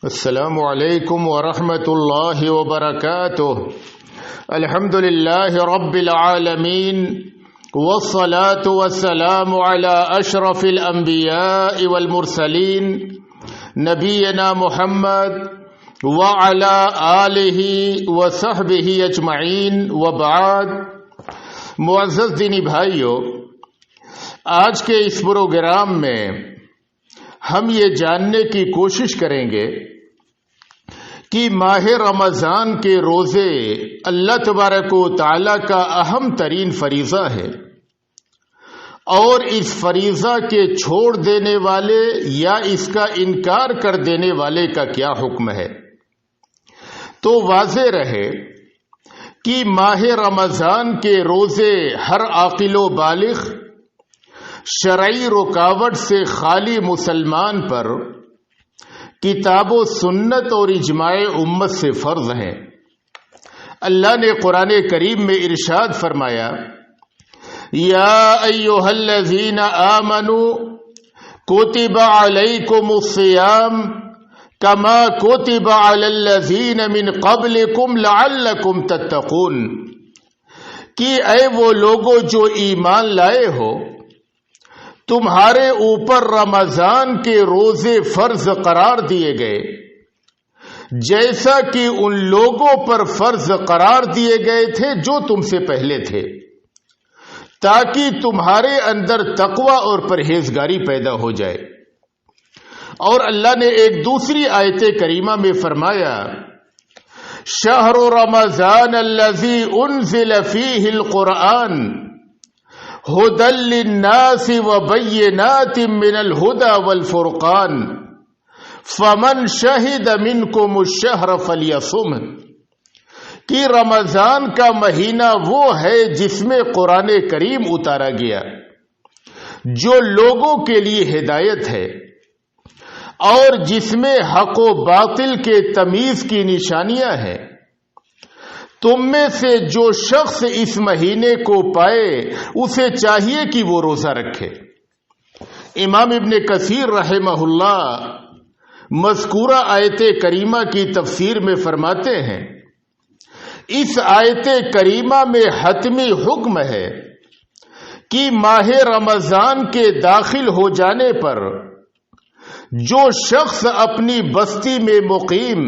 السلام علیکم ورحمۃ اللہ وبرکاتہ۔ الحمد للہ رب العالمین والصلاة والسلام علی اشرف الانبیاء والمرسلین نبینا محمد وعلی آلہ وصحبہ اجمعین وبعد۔ معزز دینی بھائیو، آج کے اس پروگرام میں ہم یہ جاننے کی کوشش کریں گے کہ ماہ رمضان کے روزے اللہ تبارک و تعالی کا اہم ترین فریضہ ہے، اور اس فریضہ کے چھوڑ دینے والے یا اس کا انکار کر دینے والے کا کیا حکم ہے۔ تو واضح رہے کہ ماہ رمضان کے روزے ہر عاقل و بالغ شرعی رکاوٹ سے خالی مسلمان پر کتاب و سنت اور اجماع امت سے فرض ہیں۔ اللہ نے قرآن کریم میں ارشاد فرمایا، یا ایھا الذین آمنوا کتب علیکم الصیام کما کتب علی الذین من قبلکم لعلکم تتقون، کہ اے وہ لوگو جو ایمان لائے ہو، تمہارے اوپر رمضان کے روزے فرض قرار دیے گئے جیسا کہ ان لوگوں پر فرض قرار دیے گئے تھے جو تم سے پہلے تھے، تاکہ تمہارے اندر تقوی اور پرہیزگاری پیدا ہو جائے۔ اور اللہ نے ایک دوسری آیت کریمہ میں فرمایا، شہر رمضان الذی انزل فیہ القرآن ہدی للناس وبینات من الہدی والفرقان فمن شہد منکم الشہر فلیصمہ، کہ رمضان کا مہینہ وہ ہے جس میں قرآن کریم اتارا گیا، جو لوگوں کے لیے ہدایت ہے اور جس میں حق و باطل کے تمیز کی نشانیاں ہیں۔ تم میں سے جو شخص اس مہینے کو پائے اسے چاہیے کہ وہ روزہ رکھے۔ امام ابن کثیر رحمہ اللہ مذکورہ آیت کریمہ کی تفسیر میں فرماتے ہیں، اس آیت کریمہ میں حتمی حکم ہے کہ ماہ رمضان کے داخل ہو جانے پر جو شخص اپنی بستی میں مقیم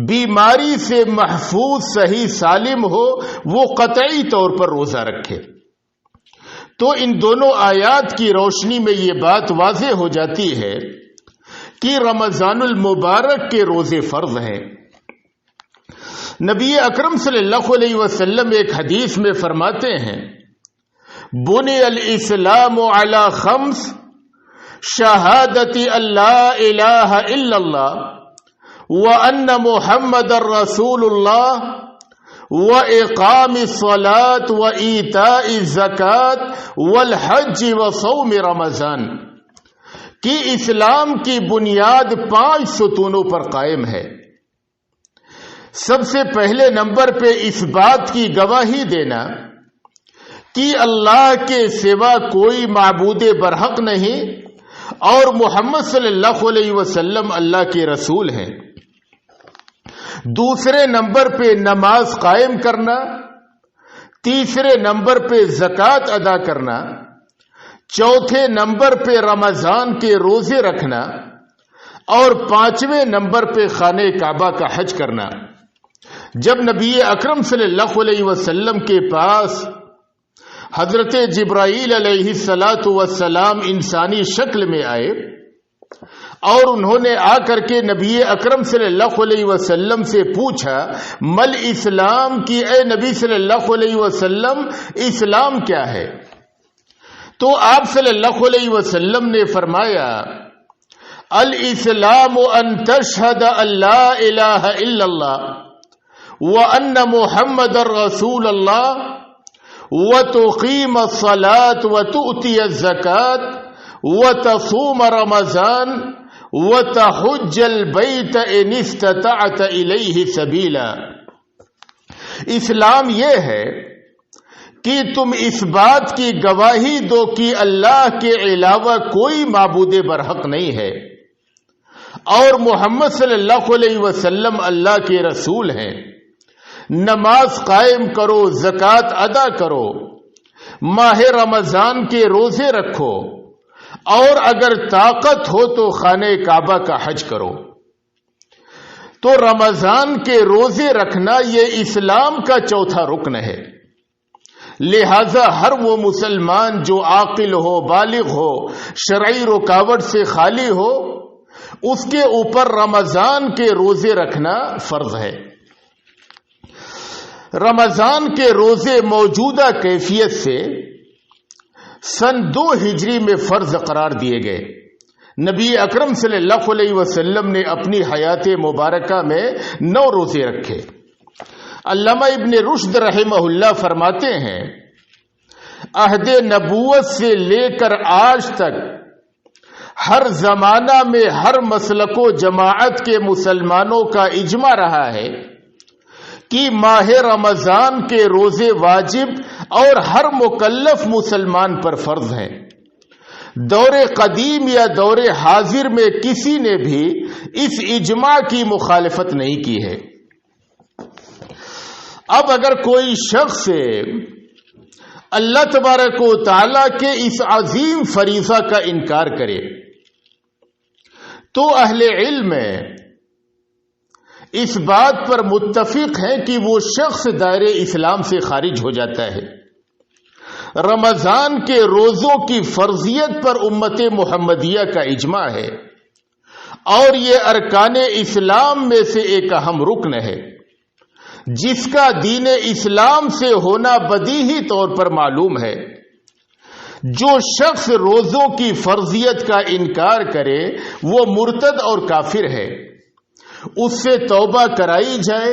بیماری سے محفوظ صحیح سالم ہو، وہ قطعی طور پر روزہ رکھے۔ تو ان دونوں آیات کی روشنی میں یہ بات واضح ہو جاتی ہے کہ رمضان المبارک کے روزے فرض ہیں۔ نبی اکرم صلی اللہ علیہ وسلم ایک حدیث میں فرماتے ہیں، بنی الاسلام علی خمس، شہادت اللہ الہ الا اللہ وَأَنَّ مُحَمَّدَ رَسُولُ اللَّهِ وَإِقَامِ الصَّلَاةِ وَإِيتَاءِ الزَّكَاةِ وَالْحَجِّ وَصَوْمِ رمضان، کہ اسلام کی بنیاد 5 ستونوں پر قائم ہے۔ سب سے پہلے نمبر پہ اس بات کی گواہی دینا کہ اللہ کے سوا کوئی معبود برحق نہیں اور محمد صلی اللہ علیہ وسلم اللہ کے رسول ہیں۔ دوسرے نمبر پہ نماز قائم کرنا، تیسرے نمبر پہ زکوٰۃ ادا کرنا، چوتھے نمبر پہ رمضان کے روزے رکھنا، اور 5ویں نمبر پہ خانہ کعبہ کا حج کرنا۔ جب نبی اکرم صلی اللہ علیہ وسلم کے پاس حضرت جبرائیل علیہ السلام انسانی شکل میں آئے اور انہوں نے آ کر کے نبی اکرم صلی اللہ علیہ وسلم سے پوچھا، مل اسلام، کی اے نبی صلی اللہ علیہ وسلم اسلام کیا ہے؟ تو آپ صلی اللہ علیہ وسلم نے فرمایا، الاسلام ان تشہد ان لا الہ الا اللہ وان محمد رسول اللہ وتقیم الصلاة وتؤتی الزکاة وتصوم رمضان وتحج البیت ان استطعت الیہ سبیلا۔ اسلام یہ ہے کہ تم اس بات کی گواہی دو کہ اللہ کے علاوہ کوئی معبود برحق نہیں ہے، اور محمد صلی اللہ علیہ وسلم اللہ کے رسول ہیں، نماز قائم کرو، زکوٰۃ ادا کرو، ماہ رمضان کے روزے رکھو، اور اگر طاقت ہو تو خانہ کعبہ کا حج کرو۔ تو رمضان کے روزے رکھنا یہ اسلام کا چوتھا رکن ہے۔ لہذا ہر وہ مسلمان جو عاقل ہو، بالغ ہو، شرعی رکاوٹ سے خالی ہو، اس کے اوپر رمضان کے روزے رکھنا فرض ہے۔ رمضان کے روزے موجودہ کیفیت سے سن 2 ہجری میں فرض قرار دیے گئے۔ نبی اکرم صلی اللہ علیہ وسلم نے اپنی حیات مبارکہ میں 9 روزے رکھے۔ علامہ ابن رشد رحمہ اللہ فرماتے ہیں، عہد نبوت سے لے کر آج تک ہر زمانہ میں ہر مسلک و جماعت کے مسلمانوں کا اجماع رہا ہے کہ ماہ رمضان کے روزے واجب اور ہر مکلف مسلمان پر فرض ہیں۔ دور قدیم یا دور حاضر میں کسی نے بھی اس اجماع کی مخالفت نہیں کی ہے۔ اب اگر کوئی شخص اللہ تبارک و تعالی کے اس عظیم فریضہ کا انکار کرے تو اہل علم اس بات پر متفق ہیں کہ وہ شخص دائرے اسلام سے خارج ہو جاتا ہے۔ رمضان کے روزوں کی فرضیت پر امت محمدیہ کا اجماع ہے، اور یہ ارکان اسلام میں سے ایک اہم رکن ہے جس کا دین اسلام سے ہونا بدیہی طور پر معلوم ہے۔ جو شخص روزوں کی فرضیت کا انکار کرے وہ مرتد اور کافر ہے، اس سے توبہ کرائی جائے۔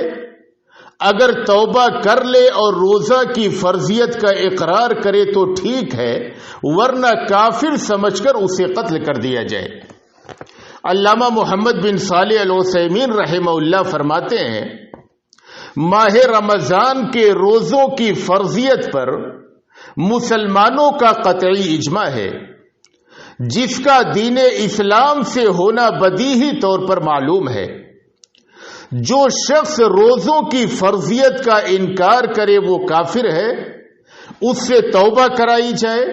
اگر توبہ کر لے اور روزہ کی فرضیت کا اقرار کرے تو ٹھیک ہے، ورنہ کافر سمجھ کر اسے قتل کر دیا جائے۔ علامہ محمد بن صالح العثیمین رحمہ اللہ فرماتے ہیں، ماہ رمضان کے روزوں کی فرضیت پر مسلمانوں کا قطعی اجماع ہے، جس کا دین اسلام سے ہونا بدیہی طور پر معلوم ہے۔ جو شخص روزوں کی فرضیت کا انکار کرے وہ کافر ہے، اس سے توبہ کرائی جائے۔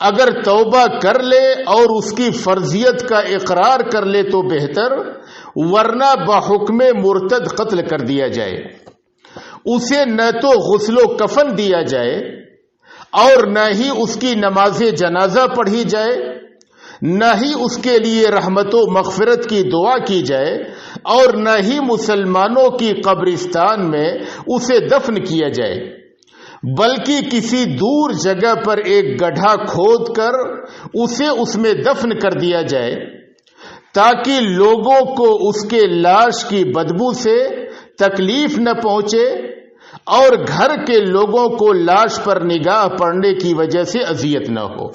اگر توبہ کر لے اور اس کی فرضیت کا اقرار کر لے تو بہتر، ورنہ بحکم مرتد قتل کر دیا جائے۔ اسے نہ تو غسل و کفن دیا جائے اور نہ ہی اس کی نماز جنازہ پڑھی جائے، نہ ہی اس کے لیے رحمت و مغفرت کی دعا کی جائے، اور نہ ہی مسلمانوں کی قبرستان میں اسے دفن کیا جائے، بلکہ کسی دور جگہ پر ایک گڈھا کھود کر اسے اس میں دفن کر دیا جائے، تاکہ لوگوں کو اس کے لاش کی بدبو سے تکلیف نہ پہنچے اور گھر کے لوگوں کو لاش پر نگاہ پڑنے کی وجہ سے اذیت نہ ہو۔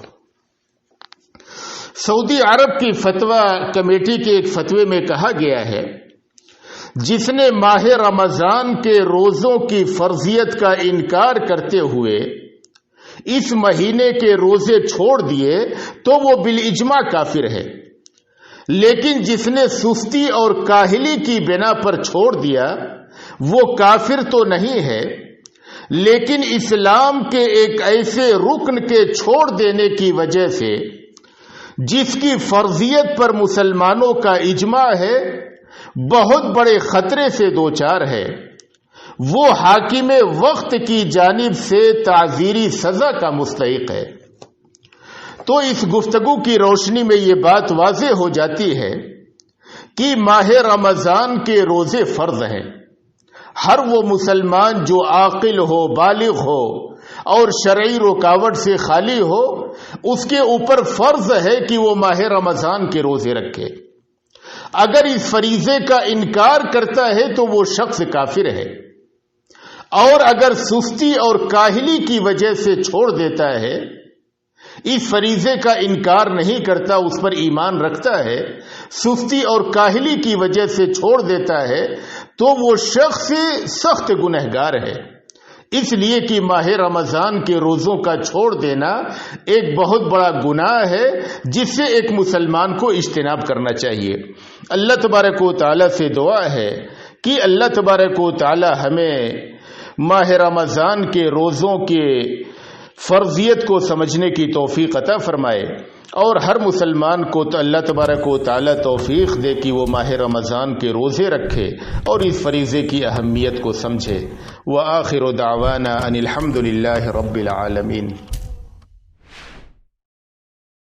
سعودی عرب کی فتویٰ کمیٹی کے ایک فتوے میں کہا گیا ہے، جس نے ماہ رمضان کے روزوں کی فرضیت کا انکار کرتے ہوئے اس مہینے کے روزے چھوڑ دیے تو وہ بالاجماع کافر ہے، لیکن جس نے سستی اور کاہلی کی بنا پر چھوڑ دیا وہ کافر تو نہیں ہے، لیکن اسلام کے ایک ایسے رکن کے چھوڑ دینے کی وجہ سے جس کی فرضیت پر مسلمانوں کا اجماع ہے بہت بڑے خطرے سے دوچار ہے۔ وہ حاکم وقت کی جانب سے تعزیری سزا کا مستحق ہے۔ تو اس گفتگو کی روشنی میں یہ بات واضح ہو جاتی ہے کہ ماہ رمضان کے روزے فرض ہیں۔ ہر وہ مسلمان جو عاقل ہو، بالغ ہو اور شرعی رکاوٹ سے خالی ہو، اس کے اوپر فرض ہے کہ وہ ماہ رمضان کے روزے رکھے۔ اگر اس فریضے کا انکار کرتا ہے تو وہ شخص کافر ہے، اور اگر سستی اور کاہلی کی وجہ سے چھوڑ دیتا ہے، اس فریضے کا انکار نہیں کرتا، اس پر ایمان رکھتا ہے، سستی اور کاہلی کی وجہ سے چھوڑ دیتا ہے، تو وہ شخص سخت گنہگار ہے۔ اس لیے کہ ماہ رمضان کے روزوں کا چھوڑ دینا ایک بہت بڑا گناہ ہے جس سے ایک مسلمان کو اجتناب کرنا چاہیے۔ اللہ تبارک و تعالی سے دعا ہے کہ اللہ تبارک و تعالی ہمیں ماہ رمضان کے روزوں کے فرضیت کو سمجھنے کی توفیق عطا فرمائے، اور ہر مسلمان کو تو اللہ تبارک و تعالی توفیق دے کہ وہ ماہ رمضان کے روزے رکھے اور اس فریضے کی اہمیت کو سمجھے۔ وآخر دعوانا ان الحمد للہ رب العالمین۔